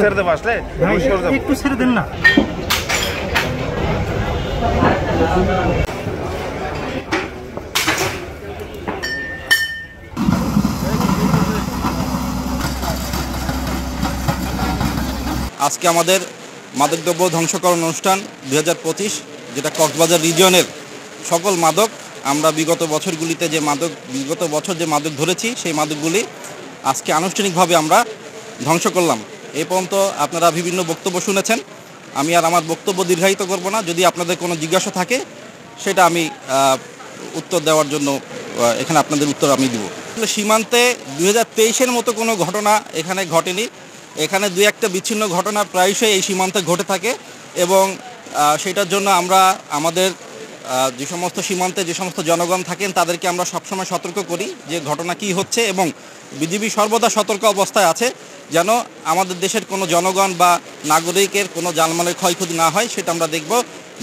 ছেড়ে দেবো আসলে একটু ছেড়ে দেন না। আজকে আমাদের মাদকদ্রব্য ধ্বংসকরণ অনুষ্ঠান 2025, যেটা কক্সবাজার রিজিয়নের সকল মাদক, আমরা বিগত বছর যে মাদক ধরেছি সেই মাদকগুলি আজকে আনুষ্ঠানিকভাবে আমরা ধ্বংস করলাম। এই পর্যন্ত আপনারা বিভিন্ন বক্তব্য শুনেছেন, আমি আর আমার বক্তব্য দীর্ঘায়িত করব না। যদি আপনাদের কোনো জিজ্ঞাসা থাকে সেটা আমি উত্তর দেওয়ার জন্য এখানে আপনাদের উত্তর আমি দিব। সীমান্তে 2023-এর মতো কোনো ঘটনা এখানে ঘটেনি। এখানে দুই একটা বিচ্ছিন্ন ঘটনা প্রায়শই এই সীমান্তে ঘটে থাকে এবং সেটার জন্য আমরা আমাদের যে সমস্ত সীমান্তে যে সমস্ত জনগণ থাকেন তাদেরকে আমরা সবসময় সতর্ক করি যে ঘটনা কি হচ্ছে, এবং বিজিবি সর্বদা সতর্ক অবস্থায় আছে যেন আমাদের দেশের কোনো জনগণ বা নাগরিকের কোনো জানমালের ক্ষয়ক্ষতি না হয়, সেটা আমরা দেখব।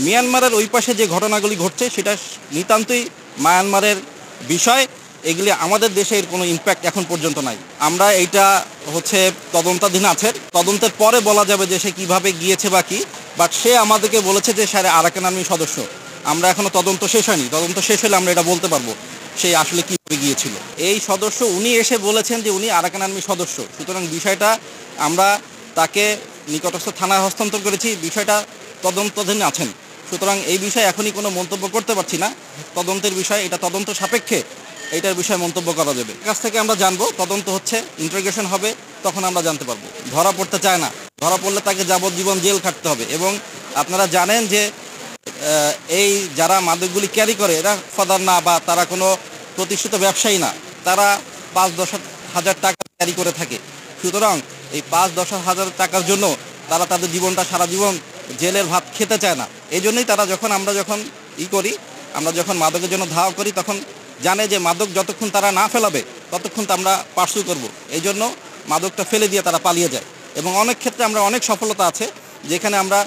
মিয়ানমারের ওই পাশে যে ঘটনাগুলি ঘটছে সেটা নিতান্তই মায়ানমারের বিষয়, এগুলি আমাদের দেশের কোনো ইম্প্যাক্ট এখন পর্যন্ত নাই। আমরা এইটা তদন্তাধীন আছে, তদন্তের পরে বলা যাবে যে সে কীভাবে গিয়েছে বা কি, বাট সে আমাদেরকে বলেছে যে সে আরাকান আর্মির সদস্য। আমরা এখনও তদন্ত শেষ হয়নি, তদন্ত শেষ হলে আমরা এটা বলতে পারবো সে আসলে কীভাবে গিয়েছিল। এই সদস্য উনি এসে বলেছেন যে উনি আরাকান আর্মির সদস্য, সুতরাং বিষয়টা আমরা তাকে নিকটস্থ থানায় হস্তান্তর করেছি, বিষয়টা তদন্তাধীন আছেন। সুতরাং এই বিষয়ে এখনই কোনো মন্তব্য করতে পারছি না, তদন্তের বিষয়, এটা তদন্ত সাপেক্ষে এইটার বিষয়ে মন্তব্য করা যাবে। কাছ থেকে আমরা জানবো, তদন্ত হচ্ছে, ইন্টারোগেশন হবে, তখন আমরা জানতে পারবো। ধরা পড়তে চায় না, ধরা পড়লে তাকে যাবজ্জীবন জেল খাটতে হবে। এবং আপনারা জানেন যে এই যারা মাদকগুলি ক্যারি করে এরা ফাদার না বা তারা কোনো প্রতিষ্ঠিত ব্যবসায়ী না, তারা 5-10 হাজার টাকা ক্যারি করে থাকে। সুতরাং এই 5-10 হাজার টাকার জন্য তারা তাদের জীবনটা সারা জীবন জেলের ভাত খেতে চায় না। এই জন্যই তারা আমরা যখন মাদকের জন্য ধাওয়া করি তখন জানে যে মাদক যতক্ষণ তারা না ফেলাবে ততক্ষণ তো আমরা পার্সু করব, এই জন্য মাদকটা ফেলে দিয়ে তারা পালিয়ে যায়। এবং অনেক ক্ষেত্রে আমরা অনেক সফলতা আছে যেখানে আমরা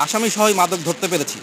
আসামি সহই মাদক ধরতে পেরেছি।